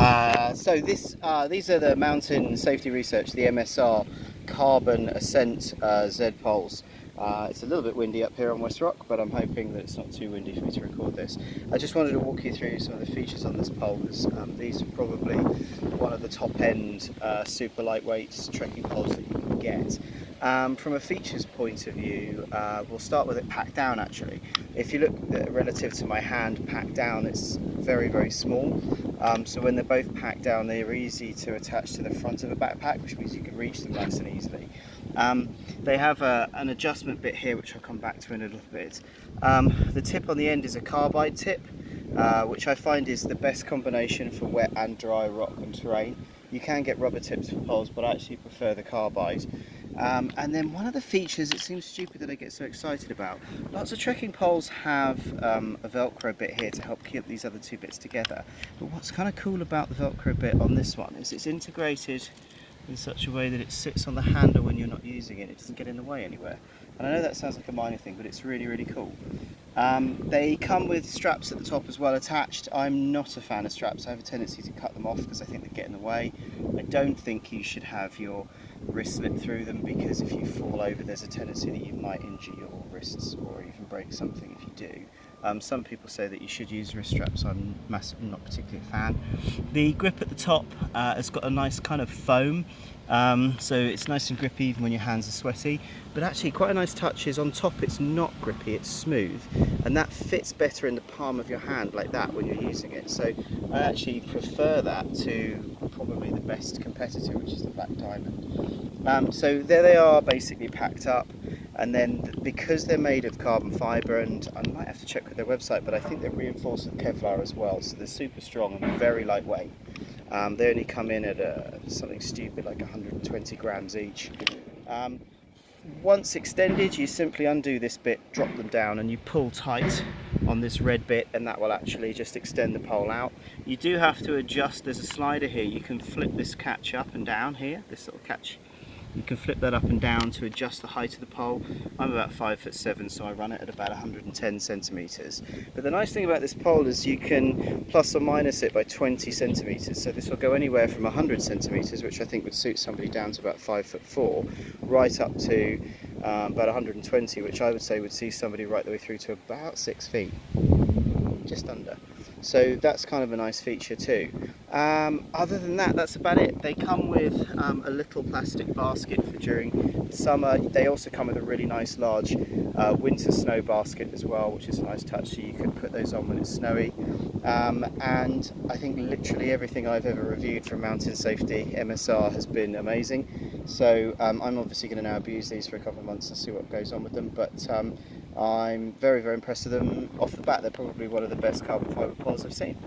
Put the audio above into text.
These are the Mountain Safety Research, the MSR Carbon Ascent Z poles. It's a little bit windy up here on West Rock, but I'm hoping that it's not too windy for me to record this. I just wanted to walk you through some of the features on this pole, because these are probably one of the top end super lightweight trekking poles that you can get. From a features point of view, we'll start with it packed down actually. If you look relative to my hand packed down, it's very, very small. So when they're both packed down, they're easy to attach to the front of a backpack, which means you can reach them nice and easily. They have an adjustment bit here, which I'll come back to in a little bit. The tip on the end is a carbide tip, which I find is the best combination for wet and dry rock and terrain. You can get rubber tips for poles, but I actually prefer the carbide. And then one of the features, it seems stupid that I get so excited about, lots of trekking poles have a Velcro bit here to help keep these other two bits together. But what's kind of cool about the Velcro bit on this one is it's integrated in such a way that it sits on the handle when you're not using it. It doesn't get in the way anywhere. And I know that sounds like a minor thing, but it's really, really cool. They come with straps at the top as well attached. I'm not a fan of straps. I have a tendency to cut them off because I think they get in the way. I don't think you should have your wrist slip through them, because if you fall over there's a tendency that you might injure your wrists or even break something if you do. Some people say that you should use wrist straps. I'm not particularly a fan. The grip at the top has got a nice kind of foam, so it's nice and grippy even when your hands are sweaty, but actually quite a nice touch is on top it's not grippy, it's smooth, and that fits better in the palm of your hand like that when you're using it. So I actually prefer that to probably the best competitor, which is the Black Diamond. So there they are, basically packed up. And then because they're made of carbon fibre, and I might have to check with their website, but I think they're reinforced with Kevlar as well, so they're super strong and very lightweight. They only come in at something stupid like 120 grams each. Once extended, you simply undo this bit, drop them down, and you pull tight on this red bit, and that will actually just extend the pole out. You do have to adjust, there's a slider here, you can flip this catch up and down here, this little catch. You can flip that up and down to adjust the height of the pole. I'm about 5'7", so I run it at about 110 centimetres. But the nice thing about this pole is you can plus or minus it by 20 centimetres. So this will go anywhere from 100 centimetres, which I think would suit somebody down to about 5'4", right up to about 120, which I would say would see somebody right the way through to about 6 feet, just under. So that's kind of a nice feature too. Other than that, that's about it. They come with a little plastic basket for during summer. They also come with a really nice large winter snow basket as well, which is a nice touch, so you can put those on when it's snowy. And I think literally everything I've ever reviewed from Mountain Safety MSR has been amazing. So I'm obviously going to now abuse these for a couple of months and see what goes on with them, but I'm very, very impressed with them. Off the bat, they're probably one of the best carbon fibre poles I've seen.